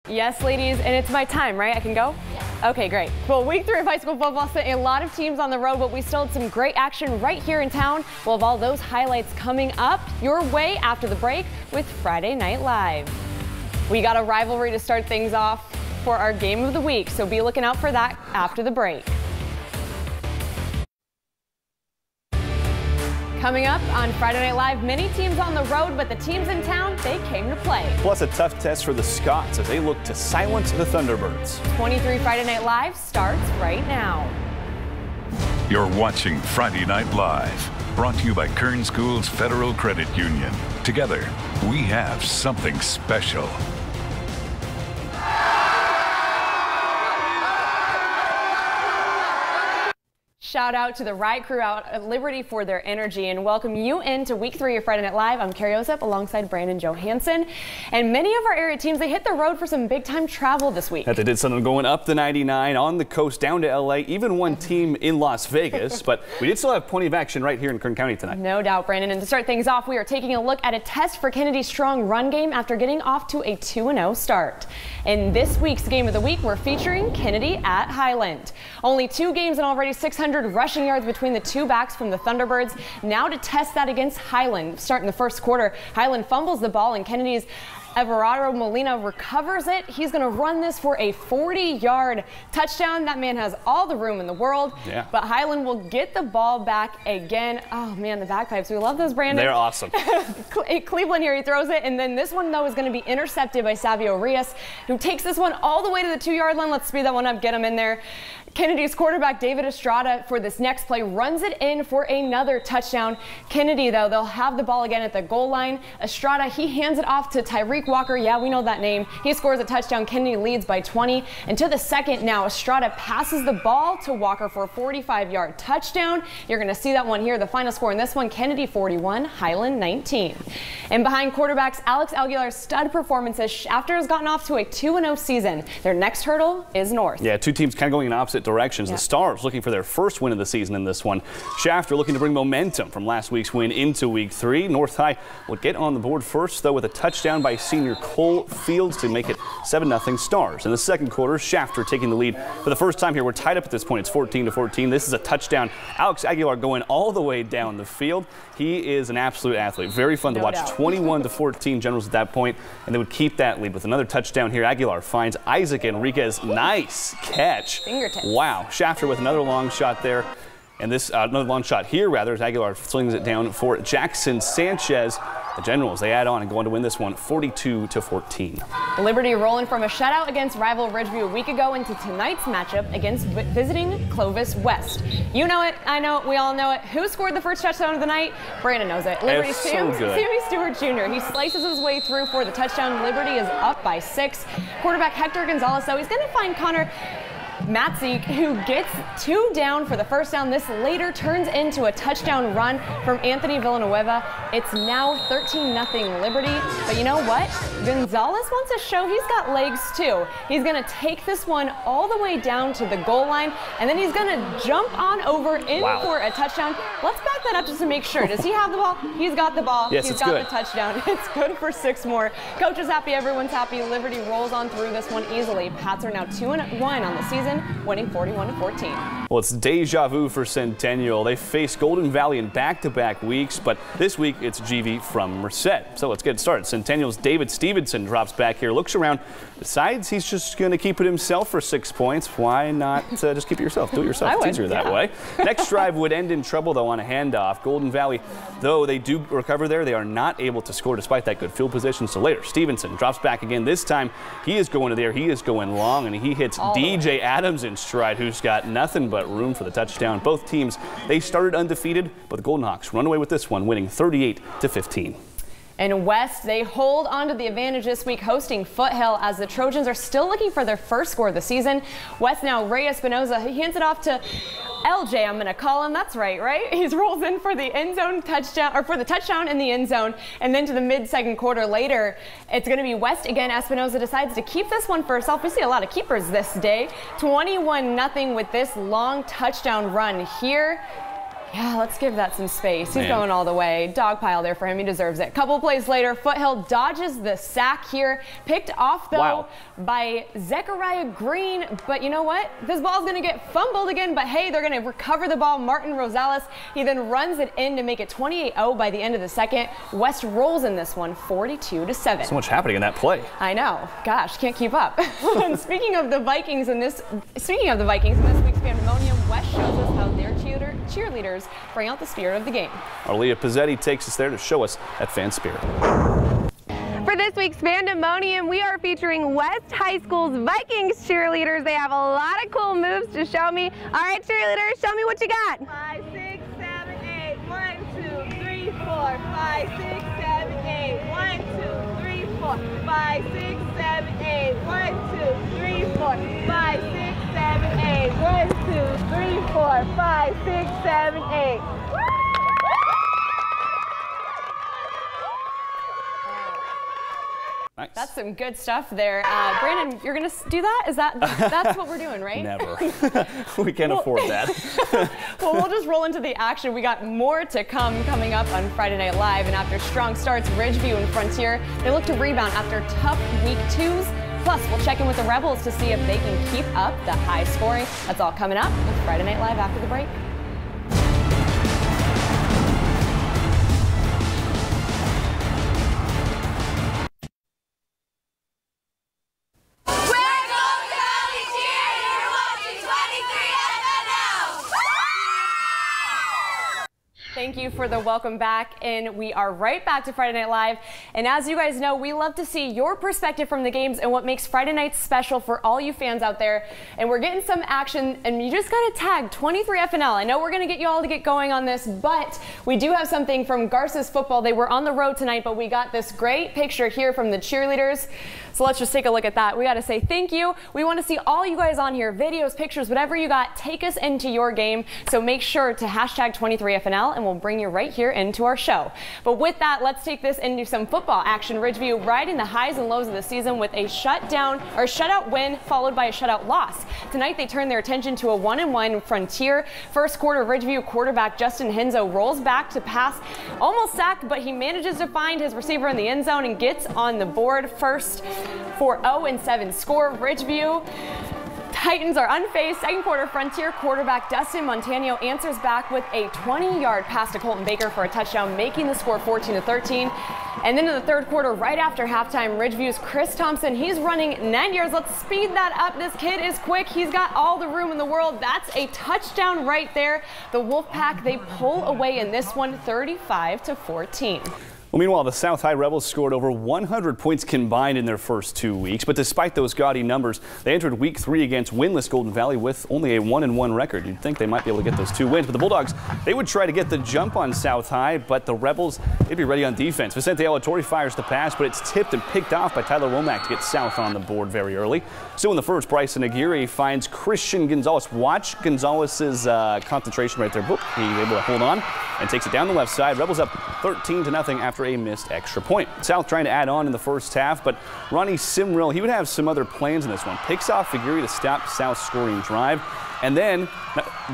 Yes, ladies, and it's my time, right? I can go? Yeah. Okay, great. Well, week 3 of high school football sent a lot of teams on the road, but we still had some great action right here in town. We'll have all those highlights coming up your way after the break with Friday Night Live. We got a rivalry to start things off for our game of the week, so be looking out for that after the break. Coming up on Friday Night Live, many teams on the road, but the teams in town, they came to play. Plus a tough test for the Scots as they look to silence the Thunderbirds. 23 Friday Night Live starts right now. You're watching Friday Night Live, brought to you by Kern Schools Federal Credit Union. Together, we have something special. Shout out to the Riot Crew out at Liberty for their energy and welcome you into week 3 of Friday Night Live. I'm Carrie Osip alongside Brandon Johansson. And many of our area teams, they hit the road for some big time travel this week. That they did something going up the 99 on the coast down to LA, even one team in Las Vegas. But we did still have plenty of action right here in Kern County tonight. No doubt, Brandon. And to start things off, we are taking a look at a test for Kennedy's strong run game after getting off to a 2-0 start. In this week's game of the week, we're featuring Kennedy at Highland. Only 2 games and already 600 rushing yards between the 2 backs from the Thunderbirds. Now to test that against Highland. Starting the first quarter, Highland fumbles the ball and Kennedy's Everardo Molina recovers it. He's going to run this for a 40-yard touchdown. That man has all the room in the world. Yeah. But Highland will get the ball back again. Oh, man, the bagpipes. We love those, Brandon. They're awesome. Cleveland here, he throws it. And then this one, though, is going to be intercepted by Savio Rios, who takes this one all the way to the 2-yard line. Let's speed that one up, get him in there. Kennedy's quarterback, David Estrada, for this next play, runs it in for another touchdown. Kennedy, though, they'll have the ball again at the goal line. Estrada, he hands it off to Tyreek Walker. Yeah, we know that name. He scores a touchdown. Kennedy leads by 20. And to the second now, Estrada passes the ball to Walker for a 45-yard touchdown. You're going to see that one here. The final score in this one, Kennedy 41, Highland 19. And behind quarterbacks, Alex Aguilar's stud performances. Shafter has gotten off to a 2-0 season. Their next hurdle is north. Yeah, 2 teams kind of going in opposite directions. Yeah. The Stars looking for their first win of the season in this one. Shafter looking to bring momentum from last week's win into week 3. North High will get on the board first, though, with a touchdown by senior Cole Fields to make it 7-0 Stars. In the second quarter, Shafter taking the lead for the first time here. We're tied up at this point. It's 14-14. This is a touchdown. Alex Aguilar going all the way down the field. He is an absolute athlete. Very fun to watch. 21-14 Generals at that point, and they would keep that lead with another touchdown here. Aguilar finds Isaac Enriquez. Nice catch. Fingertips. Wow. Shafter with another long shot there. And this another long shot here, rather, as Aguilar slings it down for Jackson Sanchez. The Generals, they add on and go on to win this one 42-14. Liberty rolling from a shutout against rival Ridgeview a week ago into tonight's matchup against visiting Clovis West. You know it, I know it, we all know it. Who scored the first touchdown of the night? Brandon knows it. Liberty Sammy Stewart Jr. He slices his way through for the touchdown. Liberty is up by 6. Quarterback Hector Gonzalez, though, he's going to find Connor Matzik, who gets 2 down for the first down. This later turns into a touchdown run from Anthony Villanueva. It's now 13-0 Liberty. But you know what? Gonzalez wants to show he's got legs too. He's going to take this one all the way down to the goal line, and then he's going to jump on over in for a touchdown. Let's back that up just to make sure. Does he have the ball? He's got the ball. Yes, he's got the touchdown. It's good for 6 more. Coach is happy. Everyone's happy. Liberty rolls on through this one easily. Pats are now 2-1 on the season, winning 41-14. Well, it's deja vu for Centennial. They face Golden Valley in back-to-back weeks, but this week it's GV from Merced. So let's get started. Centennial's David Stevenson drops back here, looks around, decides he's just going to keep it himself for 6 points. Why not just keep it yourself? Do it yourself. It's easier that way. Next drive would end in trouble, though, on a handoff. Golden Valley, though they do recover there, they are not able to score despite that good field position. So later, Stevenson drops back again. This time, he is going to there. He is going long, and he hits DJ Adams in stride, who's got nothing but room for the touchdown. Both teams, they started undefeated, but the Golden Hawks run away with this one, winning 38-15. And West, they hold on to the advantage this week, hosting Foothill as the Trojans are still looking for their first score of the season. West now, Ray Espinoza, he hands it off to LJ, I'm going to call him. That's right? He rolls in for the end zone touchdown, or for the touchdown in the end zone. And then to the mid-second quarter later, it's going to be West again. Espinoza decides to keep this one for herself. We see a lot of keepers this day. 21-0 with this long touchdown run here. Yeah, let's give that some space. He's Man. going all the way. Dog pile there for him. He deserves it. Couple plays later, Foothill dodges the sack here. Picked off, though, by Zechariah Green. But you know what? This ball's going to get fumbled again. But, hey, they're going to recover the ball. Martin Rosales, he then runs it in to make it 28-0 by the end of the second. West rolls in this one, 42-7. So much happening in that play. I know. Gosh, can't keep up. And speaking of the Vikings in this week's Pandemonium, West shows us how their cheerleaders bring out the spirit of the game. Our Leah Pizzetti takes us there to show us that fan spirit. For this week's Pandemonium, we are featuring West High School's Vikings cheerleaders. They have a lot of cool moves to show me. All right, cheerleaders, show me what you got. 5, 6, 7, 8. 1, 2, 3, 4. 5, 6, 7, 8. 1, 2, 3, 4. 5, 6, 7, 8. 1, 2, 3, 4. 5, 6, 7, 8. 1, 2, 3, 4. 5, 6, 7, 8. Nice. That's some good stuff there. Brandon, you're going to do that? That's what we're doing, right? Never. We can't afford that. Well, we'll just roll into the action. We got more to coming up on Friday Night Live. And after strong starts, Ridgeview and Frontier, they look to rebound after tough week 2s. Plus, we'll check in with the Rebels to see if they can keep up the high scoring. That's all coming up with Friday Night Live after the break. Thank you for the welcome back, and we are right back to Friday Night Live. And as you guys know, we love to see your perspective from the games and what makes Friday nights special for all you fans out there. And we're getting some action, and you just got to tag 23FNL. I know we're going to get you all to get going on this, but we do have something from Garces football. They were on the road tonight, but we got this great picture here from the cheerleaders. So let's just take a look at that. We got to say thank you. We want to see all you guys on here, videos, pictures, whatever you got. Take us into your game. So make sure to hashtag 23FNL, and we'll bring you right here into our show. But with that, let's take this into some football action. Ridgeview riding the highs and lows of the season with a shutout win followed by a shutout loss. Tonight they turn their attention to a 1-1 Frontier. First quarter, Ridgeview quarterback Justin Henzo rolls back to pass, almost sacked, but he manages to find his receiver in the end zone and gets on the board first for 0-7 score. Ridgeview Titans are unfazed. Second quarter, Frontier quarterback Dustin Montano answers back with a 20-yard pass to Colton Baker for a touchdown, making the score 14-13. And then in the third quarter, right after halftime, Ridgeview's Chris Thompson, he's running 9 yards. Let's speed that up. This kid is quick. He's got all the room in the world. That's a touchdown right there. The Wolfpack, they pull away in this one, 35-14. Well, meanwhile, the South High Rebels scored over 100 points combined in their first 2 weeks. But despite those gaudy numbers, they entered week 3 against winless Golden Valley with only a 1-1 record. You'd think they might be able to get those 2 wins. But the Bulldogs, they would try to get the jump on South High, but the Rebels, they'd be ready on defense. Vicente Alatorre fires the pass, but it's tipped and picked off by Tyler Womack to get South on the board very early. So in the first, Bryson Aguirre finds Christian Gonzalez. Watch Gonzalez's concentration right there. Boop, he's able to hold on and takes it down the left side. Rebels up 13-0 after a missed extra point. South trying to add on in the first half, but Ronnie Simrell, he would have some other plans in this one. Picks off Aguirre to stop South's scoring drive, and then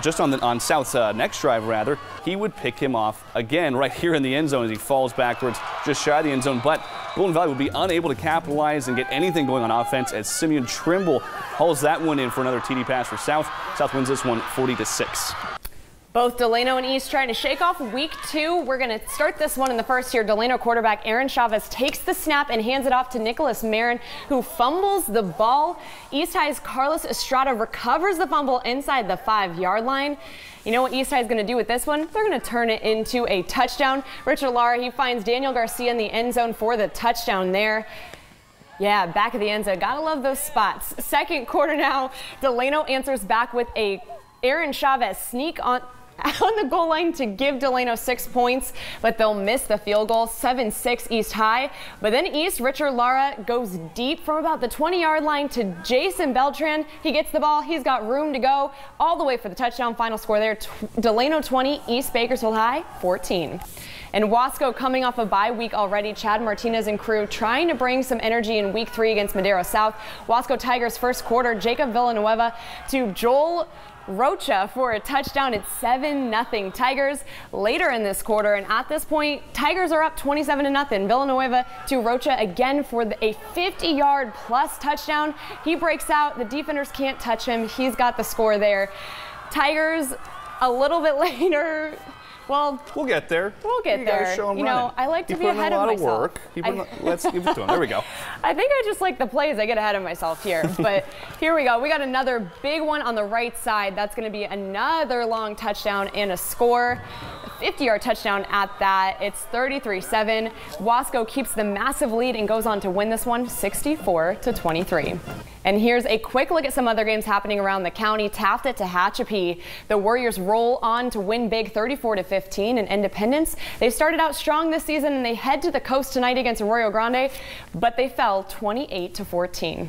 just on South's next drive, rather, he would pick him off again right here in the end zone as he falls backwards just shy of the end zone. But Golden Valley would be unable to capitalize and get anything going on offense as Simeon Trimble hauls that one in for another TD pass for South. South wins this one 40-6. Both Delano and East trying to shake off week 2. We're going to start this one in the first here. Delano quarterback Aaron Chavez takes the snap and hands it off to Nicholas Marin, who fumbles the ball. East High's Carlos Estrada recovers the fumble inside the 5-yard line. You know what East High is going to do with this one? They're going to turn it into a touchdown. Richard Lara, he finds Daniel Garcia in the end zone for the touchdown there. Yeah, back of the end zone. Gotta love those spots. Second quarter now, Delano answers back with a Aaron Chavez sneak on the goal line to give Delano 6 points, but they'll miss the field goal. 7-6 East High. But then East, Richard Lara goes deep from about the 20-yard line to Jason Beltran. He gets the ball. He's got room to go all the way for the touchdown. Final score there, Delano 20, East Bakersfield High 14. And Wasco coming off a bye week already. Chad Martinez and crew trying to bring some energy in week 3 against Madero South. Wasco Tigers first quarter, Jacob Villanueva to Joel Rocha for a touchdown. It's 7-0 Tigers later in this quarter, and at this point, Tigers are up 27-0. Villanueva to Rocha again for a 50-yard plus touchdown. He breaks out. The defenders can't touch him. He's got the score there. Tigers a little bit later. Well, we'll get there. We'll get there. You know, I like to be ahead of myself. Let's give it to him. There we go. I think I just like the plays. I get ahead of myself here. But here we go. We got another big one on the right side. That's going to be another long touchdown and a score. 50-yard touchdown at that. It's 33-7. Wasco keeps the massive lead and goes on to win this one 64-23. And here's a quick look at some other games happening around the county. Taft at Tehachapi. The Warriors roll on to win big 34-15 in Independence. They started out strong this season and they head to the coast tonight against Arroyo Grande, but they fell 28-14.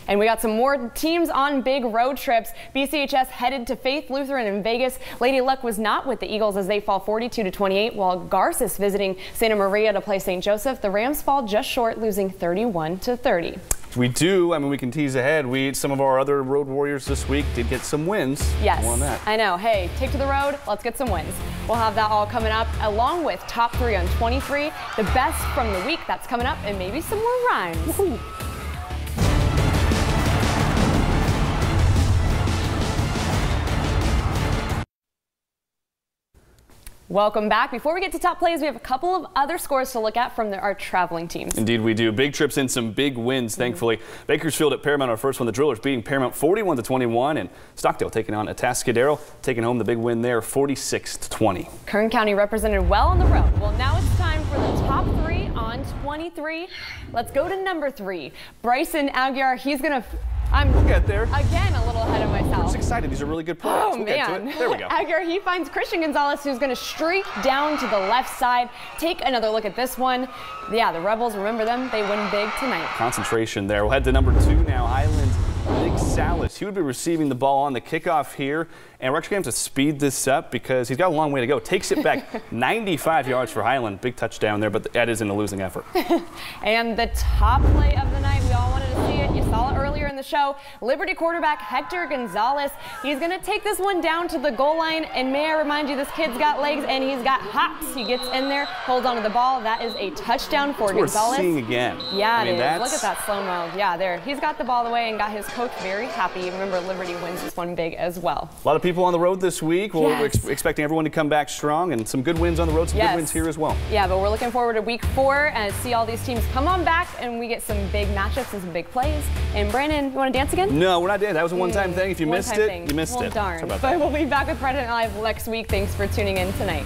And we got some more teams on big road trips. BCHS headed to Faith Lutheran in Vegas. Lady Luck was not with the Eagles as they fall 42-28, while Garces visiting Santa Maria to play St. Joseph. The Rams fall just short, losing 31-30. We do. I mean, we can tease ahead. Some of our other road warriors this week did get some wins. Yes, more on that. I know. Hey, take to the road. Let's get some wins. We'll have that all coming up, along with top 3 on 23, the best from the week that's coming up, and maybe some more rhymes. Woohoo. Welcome back. Before we get to top plays, we have a couple of other scores to look at from our traveling teams. Indeed we do. Big trips and some big wins, thankfully. Bakersfield at Paramount, our first one. The Drillers beating Paramount 41-21, and Stockdale taking on Atascadero, taking home the big win there 46-20. Kern County represented well on the road. Well, now it's time for the top 3 on 23. Let's go to number 3. Bryson Aguiar, he's going to... We'll get there. Again, a little ahead of myself. I'm just excited. These are really good players. Oh, we'll man. Get to it. There we go. Aguiar, he finds Christian Gonzalez, who's going to streak down to the left side. Take another look at this one. Yeah, the Rebels, remember them? They win big tonight. Concentration there. We'll head to number 2 now. Highland. Nick Salas. He would be receiving the ball on the kickoff here. And we're actually going to have to speed this up because he's got a long way to go. Takes it back 95 yards for Highland. Big touchdown there, but that isn't a losing effort. And the top play of the night, we all wanted to see it. You saw it earlier in the show. Liberty quarterback Hector Gonzalez. He's going to take this one down to the goal line. And may I remind you, this kid's got legs and he's got hops. He gets in there, holds onto the ball. That is a touchdown for Gonzalez. We're seeing again. Yeah, it is. Look at that slow-mo. Yeah, there. He's got the ball away and got his coach very happy. Remember, Liberty wins this one big as well. A lot of people on the road this week. We're expecting everyone to come back strong, and some good wins on the road, some good wins here as well. Yeah, but we're looking forward to week 4 and see all these teams come on back, and we get some big matchups and some big plays. And Brandon, you want to dance again? No, we're not dancing. That was a one-time thing. If you missed it, you missed it. Darn. But we'll be back with Friday Night Live next week. Thanks for tuning in tonight.